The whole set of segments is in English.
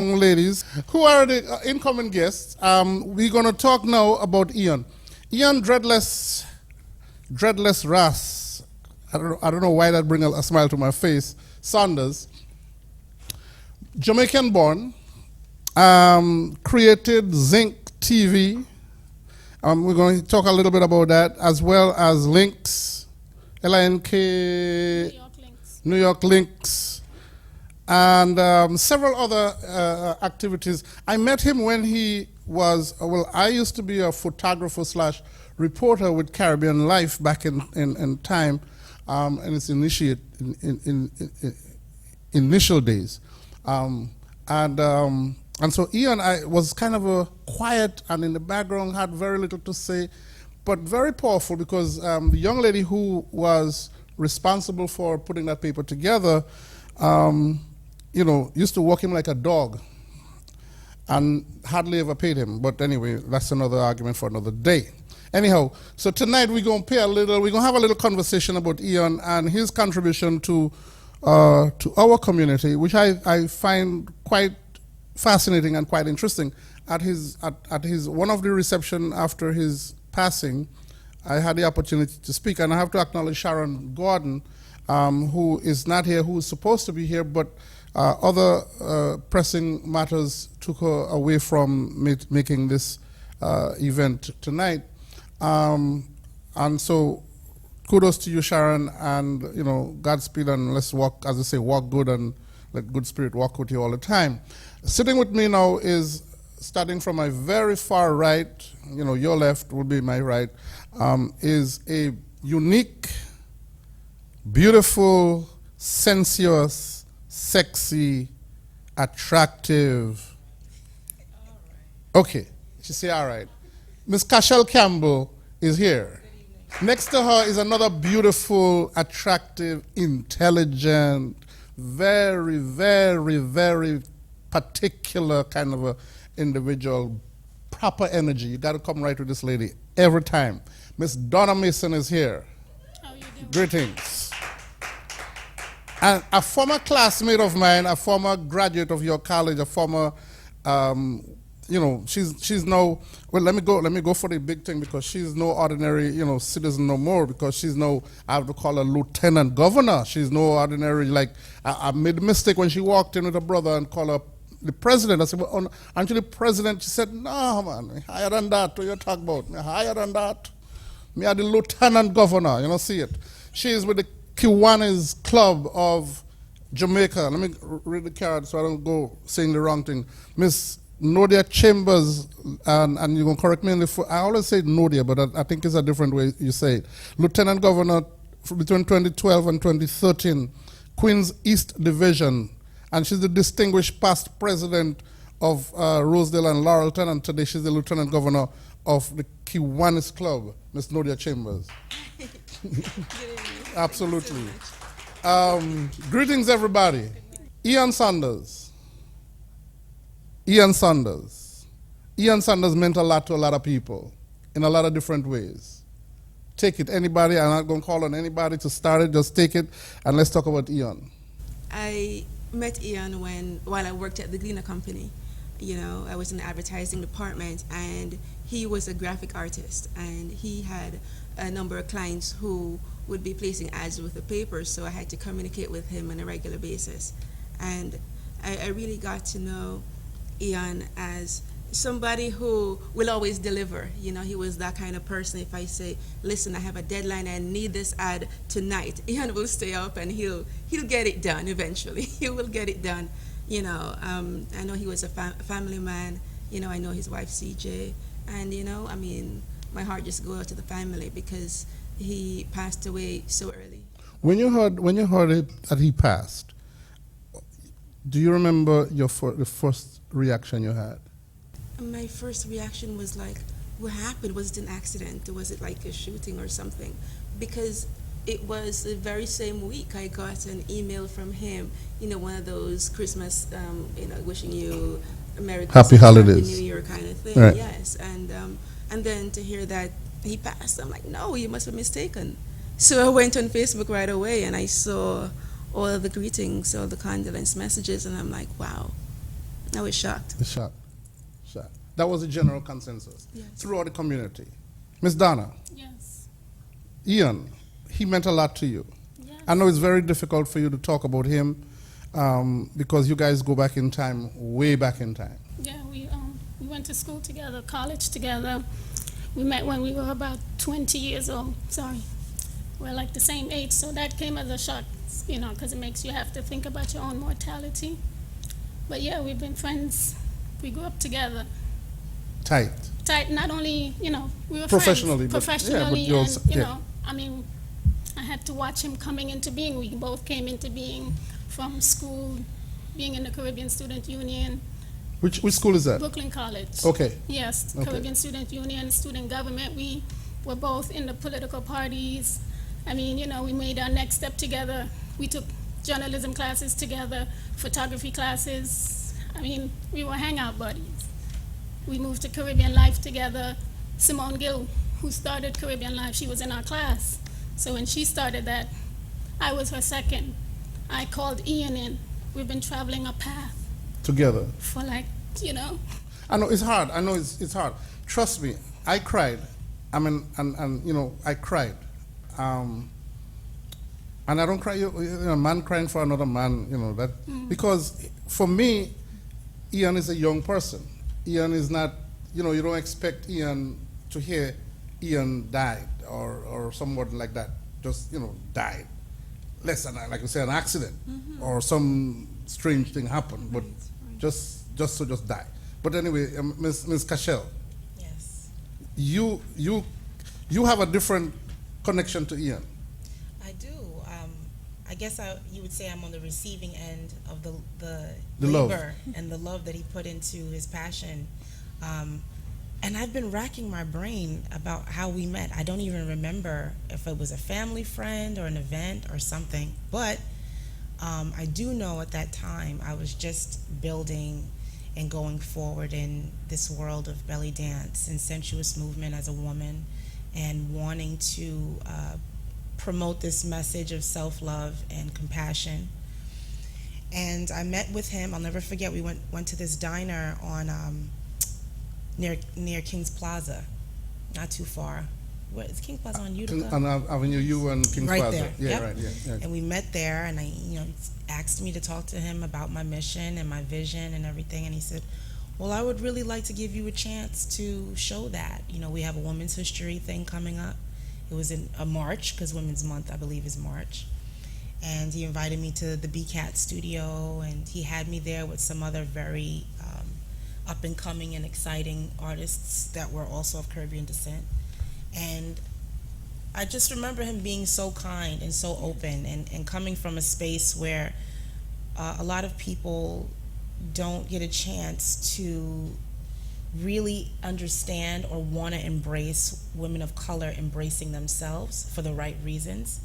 ladies, who are the incoming guests. We're going to talk now about Eion. Eion Dreadless Ras. I don't know why that brings a smile to my face. Sanders, Jamaican born, created ZYNC TV. We're going to talk a little bit about that, as well as Links, LINK, New York Links, and several other activities. I met him when he was, I used to be a photographer slash reporter with Caribbean Life back in time, in its initial days. And so Eion, I was kind of a quiet and in the background, had very little to say, but very powerful because the young lady who was responsible for putting that paper together, used to walk him like a dog and hardly ever paid him. But anyway, that's another argument for another day. Anyhow, so tonight we're going to have a little conversation about Eion and his contribution to our community, which I find quite fascinating and quite interesting. At his one of the reception after his passing, I had the opportunity to speak, and I have to acknowledge Sharon Gordon, who is not here, who is supposed to be here, but other pressing matters took her away from making this event tonight. And so kudos to you, Sharon, and Godspeed, and let's walk, as I say, walk good, and let good spirit walk with you all the time. Sitting with me now is, starting from my very far right, your left would be my right, is a unique, beautiful, sensuous, sexy, attractive. Okay, she say all right. Miss Cashel Campbell is here. Next to her is another beautiful, attractive, intelligent, very, very, very particular kind of a individual, proper energy. You got to come right with this lady every time. Miss Donna Mason is here. How you doing? Greetings. And a former classmate of mine, a former graduate of your college, a former, she's no, well, let me go for the big thing, because she's no ordinary, citizen no more, because she's no, I have to call her lieutenant governor. She's no ordinary, like, I made a mistake when she walked in with her brother and called her the president. I said, well, aren't you the president? She said, no, man, higher than that. What you talk about? Higher than that. Me are the lieutenant governor, see it. She is with the Kiwanis Club of Jamaica. Let me read the card so I don't go saying the wrong thing. Miss Nodia Chambers, and you're going to correct me, I always say Nodia, but I think it's a different way you say it. Lieutenant Governor between 2012 and 2013, Queens East Division, and she's the distinguished past president of Rosedale and Laurelton, and today she's the Lieutenant Governor of the Kiwanis Club, Miss Nodia Chambers. Absolutely. Greetings, everybody. Eion Sanders. Eion Sanders. Eion Sanders meant a lot to a lot of people in a lot of different ways. Take it, anybody. I'm not going to call on anybody to start it. Just take it, and let's talk about Eion. I met Eion while I worked at the Gleaner Company. I was in the advertising department, and he was a graphic artist, and he had a number of clients who would be placing ads with the paper, so I had to communicate with him on a regular basis. And I really got to know Eion as somebody who will always deliver. He was that kind of person. If I say, listen, I have a deadline, I need this ad tonight, Eion will stay up and he'll get it done eventually. He will get it done. I know he was a family man. I know his wife CJ, and my heart just goes out to the family because he passed away so early. When you heard that he passed, do you remember the first reaction you had? My first reaction was like, what happened? Was it an accident? Was it like a shooting or something? Because it was the very same week I got an email from him, one of those Christmas, wishing you a Merry Christmas, Happy Holidays, Happy New Year kind of thing. Right. Yes, and then to hear that he passed, I'm like, no, you must have mistaken. So I went on Facebook right away, and I saw all of the greetings, all the condolence messages, and I'm like, wow, I was shocked. Shocked. Shocked. That was the general consensus Yes. throughout the community. Miss Donna, Yes. Eion, he meant a lot to you. Yes. I know it's very difficult for you to talk about him because you guys go back in time, way back in time. Yeah, we went to school together, college together. We met when we were about 20 years old. Sorry. We're like the same age, so that came as a shock, because it makes you have to think about your own mortality. But yeah, we've been friends. We grew up together. Tight. Tight, not only, we were Professionally, friends. but- Professionally, yeah, but you're and, also- you yeah. know, I mean, I had to watch him coming into being. We both came into being from school, being in the Caribbean Student Union, Which school is that? Brooklyn College. Okay. Yes, Okay. Caribbean Student Union, student government. We were both in the political parties. I mean, we made our next step together. We took journalism classes together, photography classes. I mean, we were hangout buddies. We moved to Caribbean Life together. Simone Gill, who started Caribbean Life, she was in our class. So when she started that, I was her second. I called Eion in. We've been traveling a path Together. for I know it's hard. I know it's hard. Trust me, I cried. I mean, and I cried. And I don't cry, a man crying for another man, that. Because for me, Eion is a young person. Eion is not, you don't expect Eion to hear Eion died or someone like that just, died. Less than, like you say, an accident or some strange thing happened, but Right. just die. But anyway, Ms. Cashel, Yes, you have a different connection to Eion. I do. I guess you would say I'm on the receiving end of the love. labor and the love that he put into his passion. And I've been racking my brain about how we met. I don't even remember if it was a family friend or an event or something. But I do know at that time I was just building and going forward in this world of belly dance and sensuous movement as a woman, and wanting to promote this message of self-love and compassion. And I met with him. I'll never forget. We went to this diner on near King's Plaza, not too far. What is King's Plaza on Utica? On Avenue U and Kings Right Plaza. there. Yeah, Yep. right. Yeah. And we met there, and I, asked me to talk to him about my mission and my vision and everything. And he said, "Well, I would really like to give you a chance to show that. We have a Women's History thing coming up. It was in March, because Women's Month, I believe, is March. And he invited me to the BCAT studio, and he had me there with some other very up and coming and exciting artists that were also of Caribbean descent. And I just remember him being so kind and so open, and coming from a space where a lot of people don't get a chance to really understand or want to embrace women of color embracing themselves for the right reasons,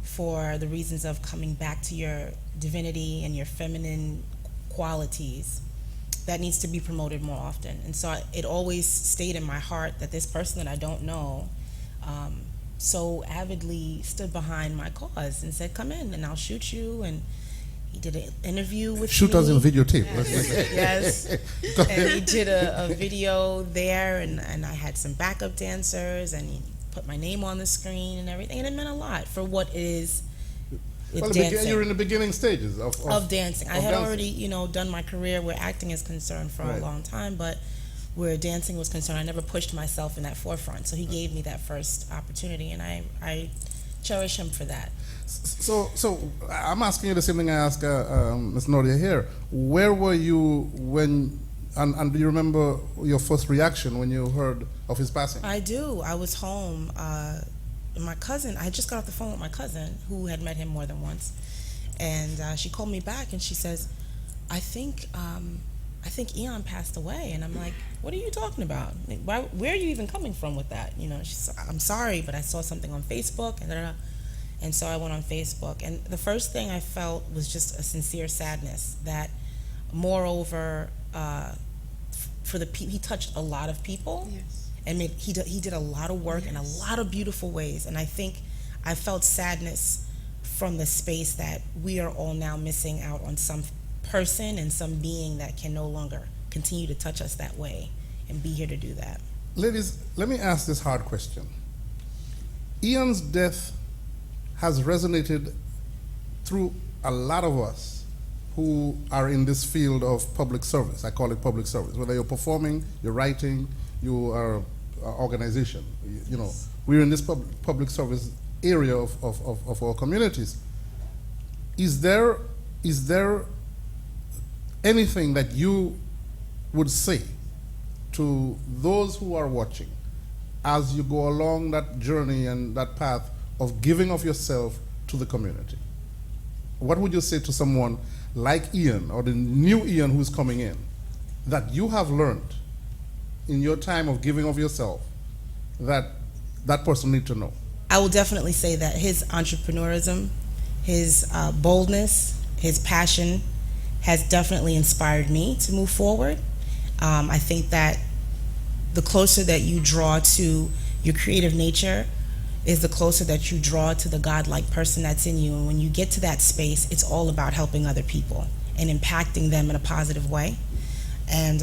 for the reasons of coming back to your divinity and your feminine qualities. That needs to be promoted more often. And so it always stayed in my heart that this person that I don't know so avidly stood behind my cause and said, "Come in and I'll shoot you." And he did an interview with Shoot me. us in videotape. Yes. And he did a video there, and I had some backup dancers, and he put my name on the screen and everything. And it meant a lot for what it is with Well, dancing. you're in the beginning stages Of dancing. I of had dancing. already, done my career where acting is concerned for Right. a long time, but where dancing was concerned, I never pushed myself in that forefront. So he gave me that first opportunity, and I cherish him for that. So I'm asking you the same thing I asked Ms. Nodia here. Where were you when, and do you remember your first reaction when you heard of his passing? I do. I was home. My cousin, I just got off the phone with my cousin, who had met him more than once, and she called me back and she says, I think Eion passed away. And I'm like, what are you talking about? Where are you even coming from with that? She's, I'm sorry, but I saw something on Facebook, and so I went on Facebook. And the first thing I felt was just a sincere sadness that, moreover, he touched a lot of people. Yes. And he did a lot of work in a lot of beautiful ways. And I think I felt sadness from the space that we are all now missing out on some person and some being that can no longer continue to touch us that way and be here to do that. Ladies, let me ask this hard question. Eion's death has resonated through a lot of us who are in this field of public service. I call it public service. Whether you're performing, you're writing, you are an organization. You know, we're in this public service area of our communities. Is there anything that you would say to those who are watching as you go along that journey and that path of giving of yourself to the community? What would you say to someone like Eion or the new Eion who's coming in that you have learned in your time of giving of yourself that that person needs to know? I will definitely say that his entrepreneurism, his boldness, his passion has definitely inspired me to move forward. I think that the closer that you draw to your creative nature is the closer that you draw to the godlike person that's in you. And when you get to that space, it's all about helping other people and impacting them in a positive way. And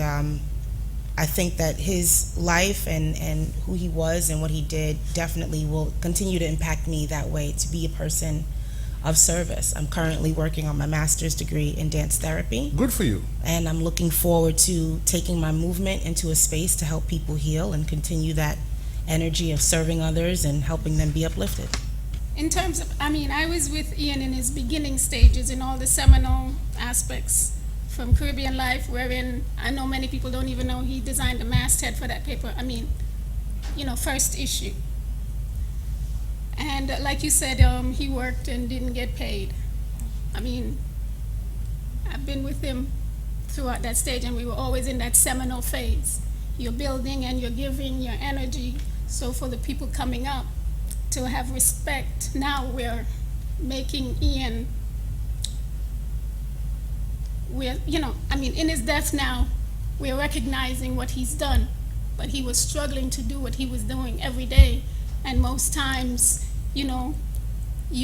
I think that his life and who he was and what he did definitely will continue to impact me that way, to be a person of service. I'm currently working on my master's degree in dance therapy. Good for you. And I'm looking forward to taking my movement into a space to help people heal and continue that energy of serving others and helping them be uplifted. In terms of, I was with Eion in his beginning stages in all the seminal aspects from Caribbean Life, wherein I know many people don't even know he designed the masthead for that paper. First issue. And like you said, he worked and didn't get paid. I've been with him throughout that stage, and we were always in that seminal phase. You're building and you're giving your energy. So for the people coming up to have respect, now we're making Eion, in his death now, we're recognizing what he's done, but he was struggling to do what he was doing every day. And most times, you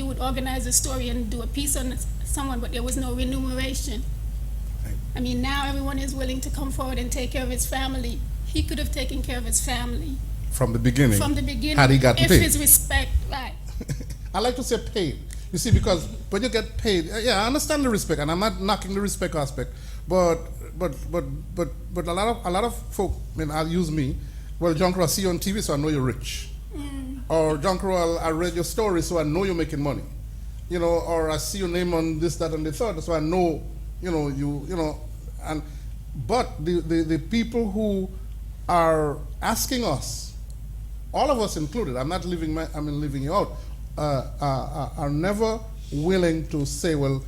would organize a story and do a piece on someone, but there was no remuneration. Now everyone is willing to come forward and take care of his family. He could have taken care of his family. From the beginning. From the beginning. Had he gotten if paid. his respect, right. I like to say paid. You see, because when you get paid, yeah, I understand the respect, and I'm not knocking the respect aspect, but a lot of folk, I'll use me. Well, John Crow, I see you on TV, so I know you're rich. Or John Crow, I read your story, so I know you're making money. Or I see your name on this, that, and the third, so I know, but the people who are asking us, all of us included, I'm not leaving you out, are never willing to say, well,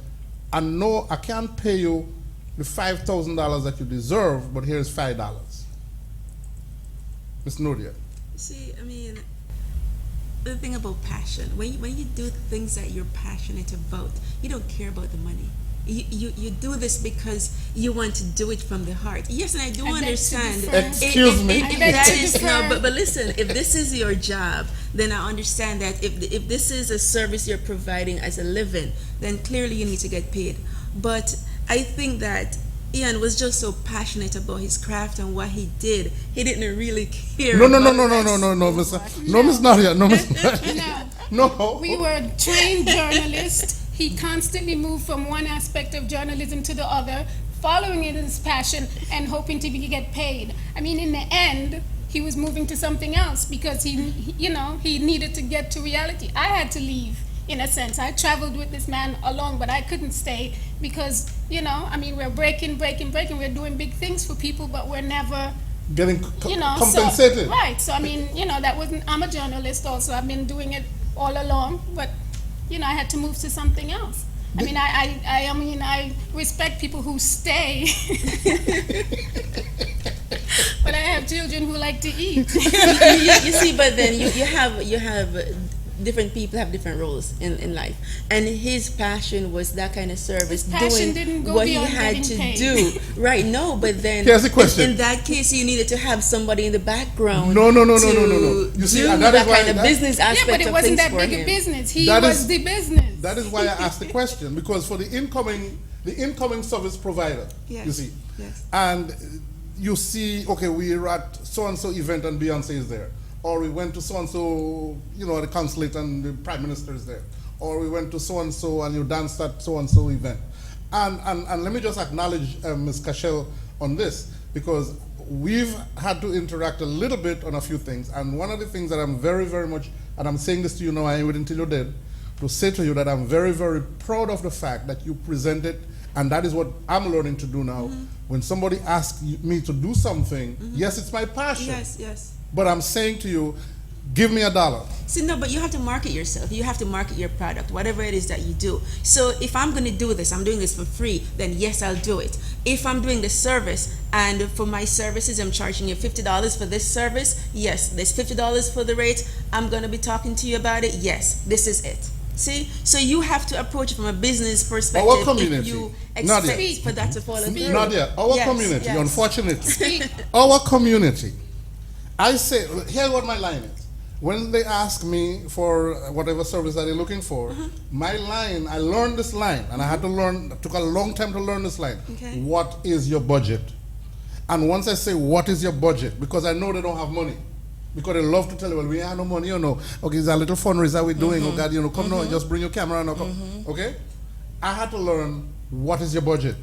I know I can't pay you the $5,000 that you deserve, but here's $5. Ms. Nudia. See, the thing about passion, when you do things that you're passionate about, you don't care about the money. You do this because you want to do it from the heart. Yes, and I do understand. Excuse me. But listen, if this is your job, then I understand that if this is a service you're providing as a living, then clearly you need to get paid. But I think that Eion was just so passionate about his craft and what he did. He didn't really care. No, Miss Nadia. No. We were trained journalists. He constantly moved from one aspect of journalism to the other, following in his passion and hoping to get paid. In the end, he was moving to something else because he needed to get to reality. I had to leave, in a sense. I traveled with this man along, but I couldn't stay because, we're breaking. We're doing big things for people, but we're never getting compensated. So that wasn't. I'm a journalist also. I've been doing it all along, but I had to move to something else. I respect people who stay, but I have children who like to eat. you see, but then you have different people have different roles in life, and his passion was that kind of service, doing what he had to do. Right? No, but then here's the question. In that case, you needed to have somebody in the background. No. You see, and that is why kind of business aspect. Yeah, but it wasn't that big a business. He was the business. That is why I asked the question, because for the incoming the incoming service provider. Yes. You see, Yes. and you see, okay, we're at so and so event and Beyonce is there, or we went to so and so, you know, the consulate and the prime minister is there, or we went to so and so and you danced at so and so event, and let me just acknowledge Ms. Cashel on this, because we've had to interact a little bit on a few things, and one of the things that I'm very, very much, and I'm saying this to you now, I ain't waiting until you're dead, to say to you that I'm very, very proud of the fact that you presented, and that is what I'm learning to do now. When somebody asks me to do something, yes, it's my passion, Yes, yes. but I'm saying to you, give me $1. See, no, but you have to market yourself. You have to market your product, whatever it is that you do. So if I'm going to do this, I'm doing this for free, then yes, I'll do it. If I'm doing the service, and for my services, I'm charging you $50 for this service, yes, there's $50 for the rate, I'm going to be talking to you about it, yes, this is it. See? So you have to approach it from a business perspective. Our community. If you Nadia. expect for that to follow through. Nadia, our Yes, community, yes. unfortunately, our community, I say, here's what my line is. When they ask me for whatever service that they're looking for, my line, I learned this line, and I had to learn, it took a long time to learn this line. Okay. What is your budget? And once I say, what is your budget? Because I know they don't have money. Because they love to tell you, well, we have no money, you know. Okay, it's a little fundraiser we're doing. Oh, God, you know, come now, just bring your camera and come. Okay? I had to learn, what is your budget?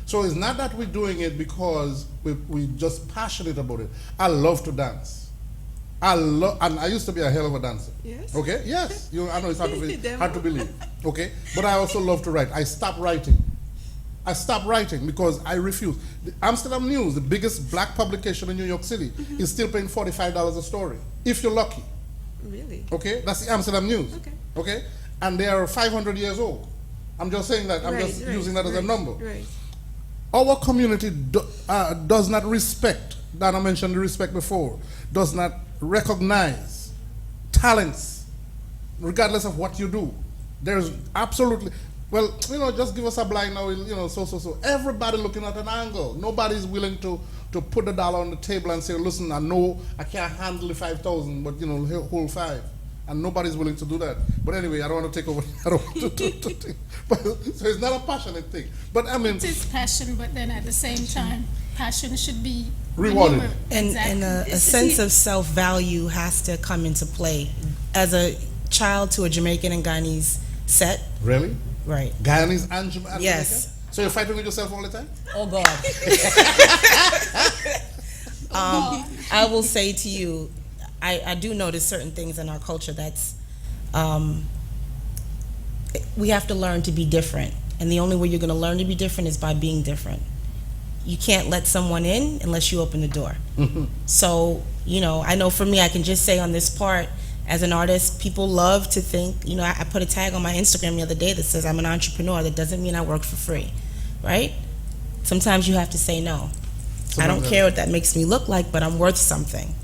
So it's not that we're doing it because we're just passionate about it. I love to dance. And I used to be a hell of a dancer. Yes. Okay? Yes. I know it's hard Demo. to believe. Okay? But I also love to write. I stopped writing because I refuse. The Amsterdam News, the biggest black publication in New York City, is still paying $45 a story, if you're lucky. Really? Okay? That's the Amsterdam News. Okay. Okay? And they are 500 years old. I'm just saying that. I'm just using that as a number. Right. Our community does not respect, Dana mentioned the respect before, does not recognize talents, regardless of what you do. There's absolutely, well, you know, just give us a blind now, you know, so. Everybody looking at an angle. Nobody's willing to put $1 on the table and say, listen, I know I can't handle the 5,000, but, you know, hold 5. And nobody's willing to do that. But anyway, I don't want to take over. I don't want to but, so it's not a passionate thing. But I mean, It is passion, but then at the same time, passion should be Rewarded. And, Exactly. and a sense of self-value has to come into play. As a child to a Jamaican and Guyanese set, really? right? Guyanese and Jamaican? Yes. So you're fighting with yourself all the time? Oh God. I will say to you, I do notice certain things in our culture that's, we have to learn to be different. And the only way you're going to learn to be different is by being different. You can't let someone in unless you open the door. So, you know, I know for me, I can just say on this part, as an artist, people love to think, you know, I put a tag on my Instagram the other day that says I'm an entrepreneur. That doesn't mean I work for free, right? Sometimes you have to say no. I don't care what that makes me look like, but I'm worth something.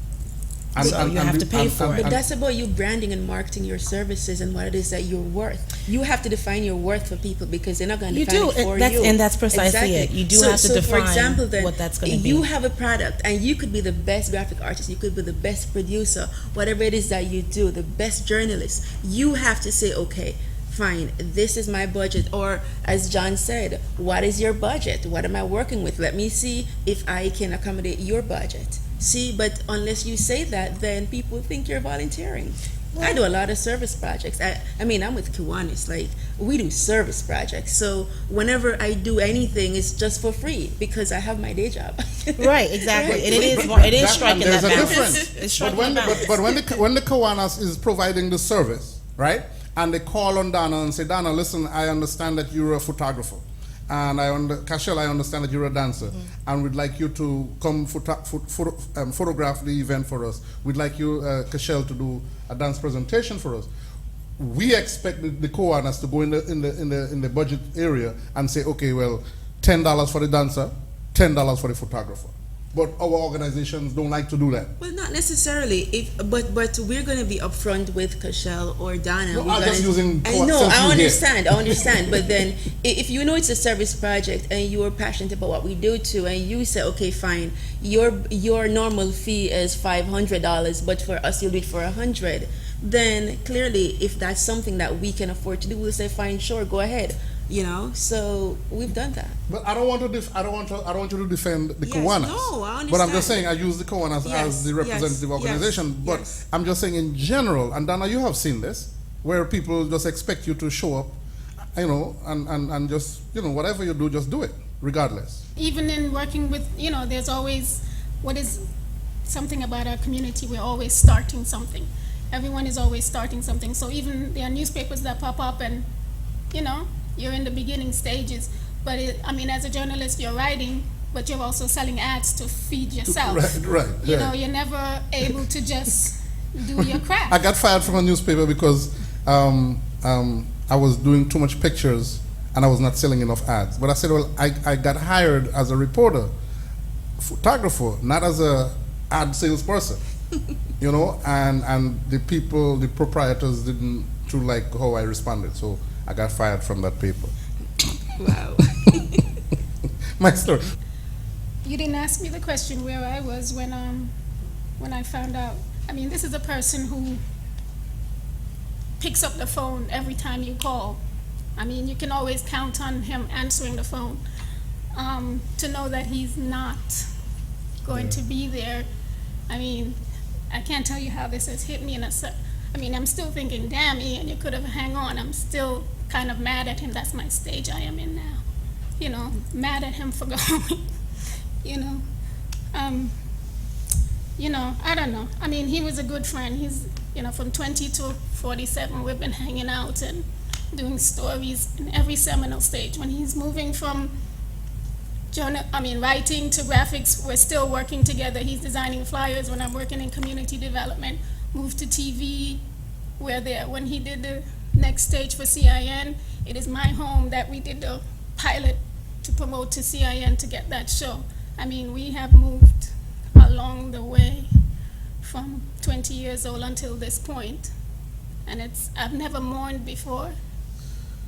So you have to pay for it. But that's about you branding and marketing your services and what it is that you're worth. You have to define your worth for people because they're not going to define it for you. And that's precisely it. You do have to define for example, then, what that's going to be. You have a product and you could be the best graphic artist, you could be the best producer, whatever it is that you do, the best journalist. You have to say, okay, fine, this is my budget. Or as John said, what is your budget? What am I working with? Let me see if I can accommodate your budget. See, but unless you say that, then people think you're volunteering. I do a lot of service projects. I mean, I'm with Kiwanis. Like, we do service projects. So whenever I do anything, it's just for free because I have my day job. Right, exactly. Right. And it is striking there's that a balance. difference. It's striking that balance. But when the Kiwanis is providing the service, right, and they call on Dana and say, Dana, listen, I understand that you're a photographer. And Cashel, I understand that you're a dancer, and we'd like you to come photograph the event for us. We'd like you, Cashel, to do a dance presentation for us. We expect the co-owners to go in the budget area and say, okay, well, $10 for the dancer, $10 for the photographer. But our organizations don't like to do that. Well, not necessarily. But we're going to be upfront with Cashel or Dana. No, I'm just using. I understand. But then, if you know it's a service project and you are passionate about what we do too, and you say, okay, fine, your normal fee is $500, but for us you'll do it for $100. Then clearly, if that's something that we can afford to do, we'll say, fine, sure, go ahead. you know. So we've done that. But I don't want to. I don't want you to defend the Yes, Kiwanis. no, I But I'm just understand. saying I use the Kiwanis Yes, as the representative yes, organization. yes, But yes. I'm just saying in general, and Donna, you have seen this, where people just expect you to show up, you know, and just, you know, whatever you do, just do it, regardless. Even in working with, you know, there's always what is something about our community. We're always starting something. Everyone is always starting something. So even there are newspapers that pop up and, you know, you're in the beginning stages. But I mean, as a journalist, you're writing, but you're also selling ads to feed yourself. Right. You Yeah. know, you're never able to just do your craft. I got fired from a newspaper because I was doing too much pictures and I was not selling enough ads. But I said, well, I got hired as a reporter, photographer, not as a ad salesperson. You know, and the people, the proprietors didn't too like how I responded, so I got fired from that paper. Wow. My story. You didn't ask me the question where I was when I found out. I mean, this is a person who picks up the phone every time you call. I mean, you can always count on him answering the phone. To know that he's not going to be there, I mean, I can't tell you how this has hit me I mean, I'm still thinking, damn, Ian, you could have hang on. I'm still kind of mad at him. That's my stage I am in now. You know, mad at him for going, you know. You know, I don't know. I mean, he was a good friend. He's, you know, from 20 to 47, we've been hanging out and doing stories in every seminal stage. When he's moving from writing to graphics, we're still working together. He's designing flyers when I'm working in community development. Moved to TV, we're there. When he did the next stage for CIN, it is my home that we did the pilot to promote to CIN to get that show. I mean, we have moved along the way from 20 years old until this point. And I've never mourned before.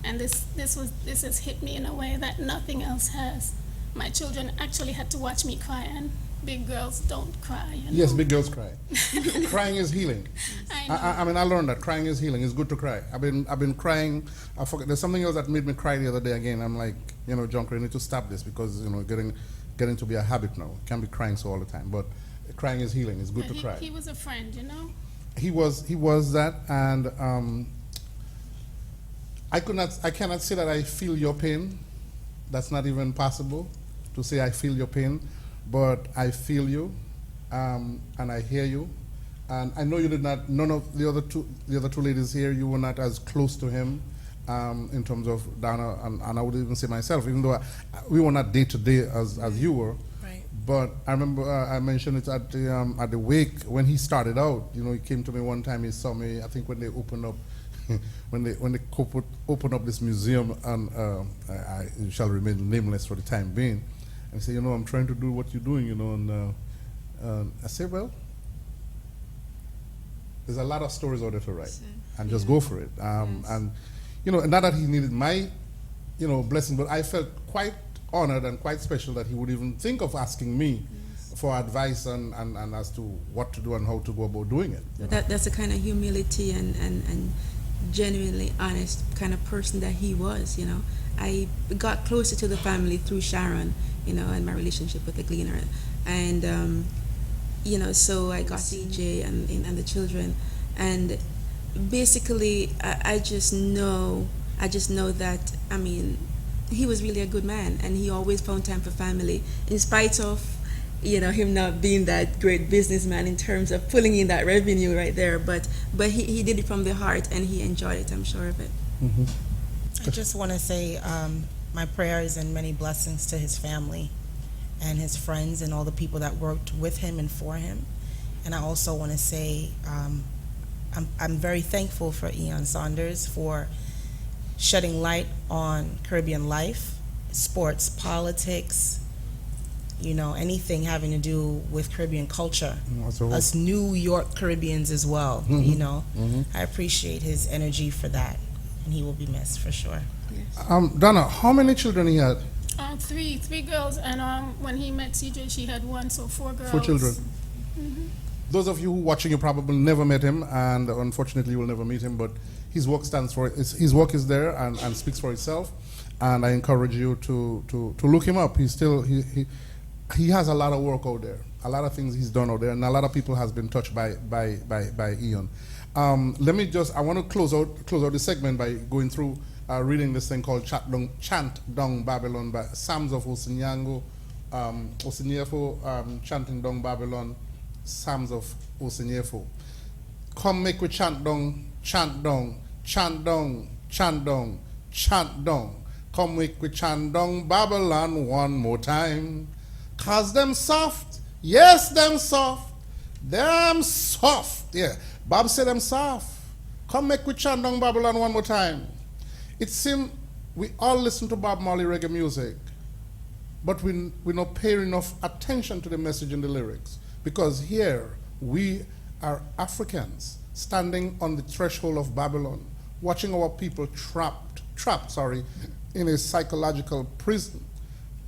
And this has hit me in a way that nothing else has. My children actually had to watch me cry, and big girls don't cry. You know? Yes, big girls cry. Crying is healing. I know. I mean, I learned that crying is healing. It's good to cry. I've been crying. I forget. There's something else that made me cry the other day again. I'm like, you know, Junker, you need to stop this because, you know, getting to be a habit now. Can't be crying so all the time. But crying is healing. It's good But to cry. He was a friend, you know. He was that, and I cannot say that I feel your pain. That's not even possible to say I feel your pain, but I feel you, and I hear you, and I know you did not. None of the other two ladies here, you were not as close to him, in terms of Donna, and I would even say myself, even though we were not day to day as you were. Right. But I remember I mentioned it at the wake when he started out. You know, he came to me one time. He saw me. I think when they opened up, when they opened up this museum, and I shall remain nameless for the time being. And he said, you know, I'm trying to do what you're doing. You know, and I said, well, there's a lot of stories out there to write, and just go for it. And you know, not that he needed my, you know, blessing, but I felt quite honored and quite special that he would even think of asking me for advice and as to what to do and how to go about doing it. You know? That's the kind of humility and genuinely honest kind of person that he was, you know. I got closer to the family through Sharon, you know, and my relationship with the Gleaner. And, you know, so I got CJ and the children. And basically, I just know that, I mean, he was really a good man, and he always found time for family, in spite of, you know, him not being that great businessman in terms of pulling in that revenue right there. But he did it from the heart, and he enjoyed it, I'm sure of it. Mm-hmm. I just want to say my prayers and many blessings to his family and his friends and all the people that worked with him and for him. And I also want to say I'm very thankful for Eion Saunders for shedding light on Caribbean life, sports, politics, you know, anything having to do with Caribbean culture. Us New York Caribbeans as well, you know. I appreciate his energy for that, and he will be missed for sure. Yes. Donna, how many children he had? Three girls, and when he met CJ, she had one, so 4 girls. 4 children. Those of you who watching, you probably never met him, and unfortunately you will never meet him, but his work stands for his work is there and speaks for itself. and I encourage you to look him up. He has a lot of work out there, a lot of things he's done out there, and a lot of people has been touched by Eion. Let me just, I want to close out this segment by going through reading this thing called Chant Dong Babylon by Psalms of Osinyango, Osinyefo, Chanting Dong Babylon, Psalms of Osinyefo. Come make we chant dong, chant dong, chant dong, chant dong, chant dong. Come make we chant dong Babylon one more time. Cause them soft, yes, them soft, yeah. Bob said them soft. Come make we chant dong Babylon one more time. It seems we all listen to Bob Marley reggae music, but we don't pay enough attention to the message in the lyrics, because here we are Africans standing on the threshold of Babylon, watching our people trapped in a psychological prison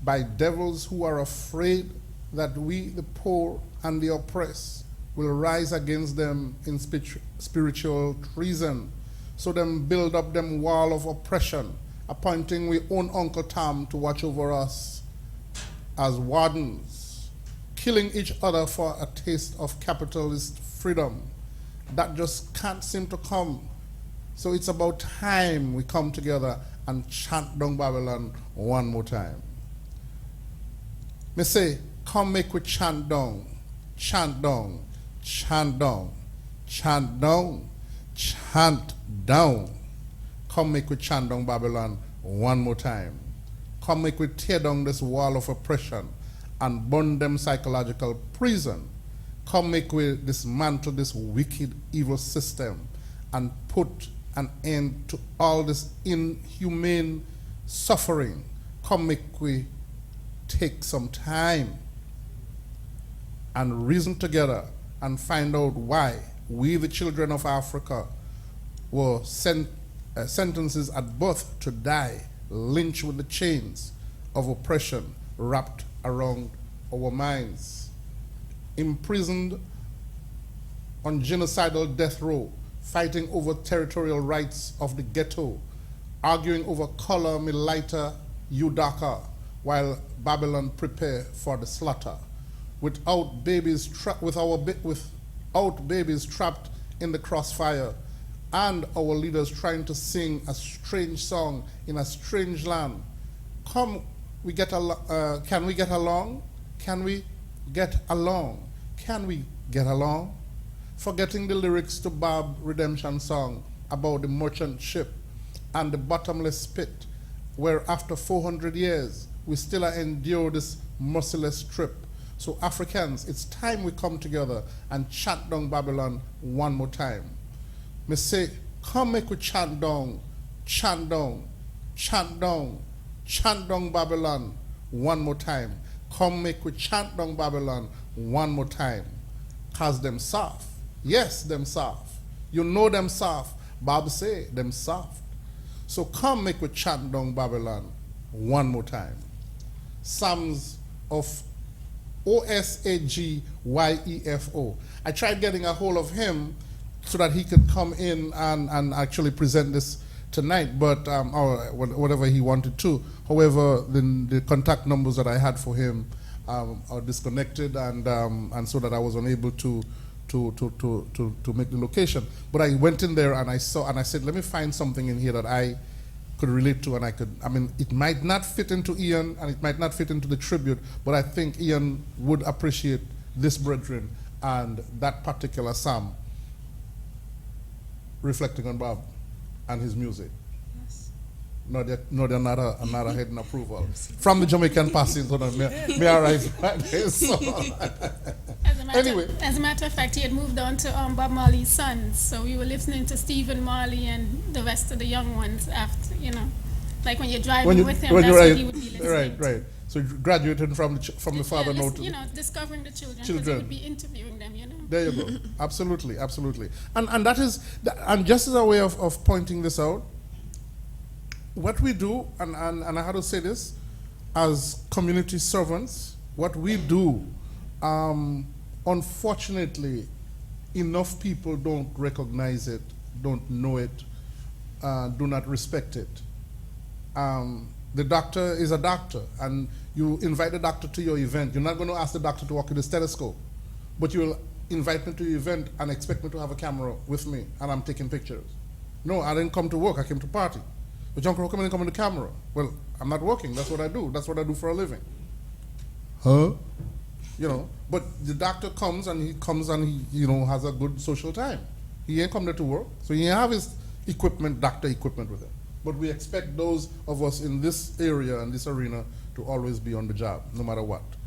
by devils who are afraid that we, the poor and the oppressed, will rise against them in spiritual treason. So them build up them wall of oppression, appointing we own Uncle Tom to watch over us as wardens, killing each other for a taste of capitalist freedom that just can't seem to come. So it's about time we come together and chant down Babylon one more time. Me say, come make we chant down, chant down, chant down, chant down, chant down. Come make we chant down Babylon one more time. Come make we tear down this wall of oppression and burn them psychological prison. Come make we dismantle this wicked, evil system and put an end to all this inhumane suffering. Come make we take some time and reason together and find out why we, the children of Africa, were sentences at birth to die, lynched with the chains of oppression wrapped around our minds, imprisoned on genocidal death row, fighting over territorial rights of the ghetto, arguing over color, me lighter, you darker, while Babylon prepare for the slaughter. Without babies trapped in the crossfire, and our leaders trying to sing a strange song in a strange land. Can we get along? Can we get along? Can we get along? Can we get along? Forgetting the lyrics to Bob Redemption song about the merchant ship and the bottomless pit, where after 400 years, we still endure this merciless trip. So Africans, it's time we come together and chant down Babylon one more time. Me say, come make we chant down, chant down, chant down, chant down Babylon one more time. Come make we chant down Babylon one more time. Cause them soft. Yes, them soft. You know them soft. Bob say them soft. So come make we chant down Babylon one more time. Psalms of Osagyefo. I tried getting a hold of him so that he could come in and actually present this tonight, but or whatever he wanted to. However, the contact numbers that I had for him are disconnected, and so that I was unable to make the location. But I went in there and I saw, and I said, let me find something in here that I could relate to, and it might not fit into Eion and it might not fit into the tribute, but I think Eion would appreciate this brethren and that particular psalm reflecting on Bob and his music. Yes. No, they're not a hidden approval. From the Jamaican passing, so may arrive right there. So. As a matter of fact, he had moved on to Bob Marley's sons, so we were listening to Stephen Marley and the rest of the young ones after, like when you're driving with him, that's what he would be listening to. Right. So you graduated from the father note. Discovering the children, because he would be interviewing them, There you go. Absolutely. And that is, and just as a way of pointing this out, what we do, and I have to say this, as community servants, what we do, unfortunately, enough people don't recognize it, don't know it, do not respect it. The doctor is a doctor, and you invite the doctor to your event. You're not going to ask the doctor to walk with a stethoscope, but you'll invite me to your event and expect me to have a camera with me, and I'm taking pictures. No, I didn't come to work. I came to party. But John, how come you didn't come on the camera? Well, I'm not working. That's what I do. That's what I do for a living. Huh? You know, but the doctor comes and he you know, has a good social time. He ain't come there to work, so he ain't have his equipment, doctor equipment with him. But we expect those of us in this area and this arena to always be on the job, no matter what.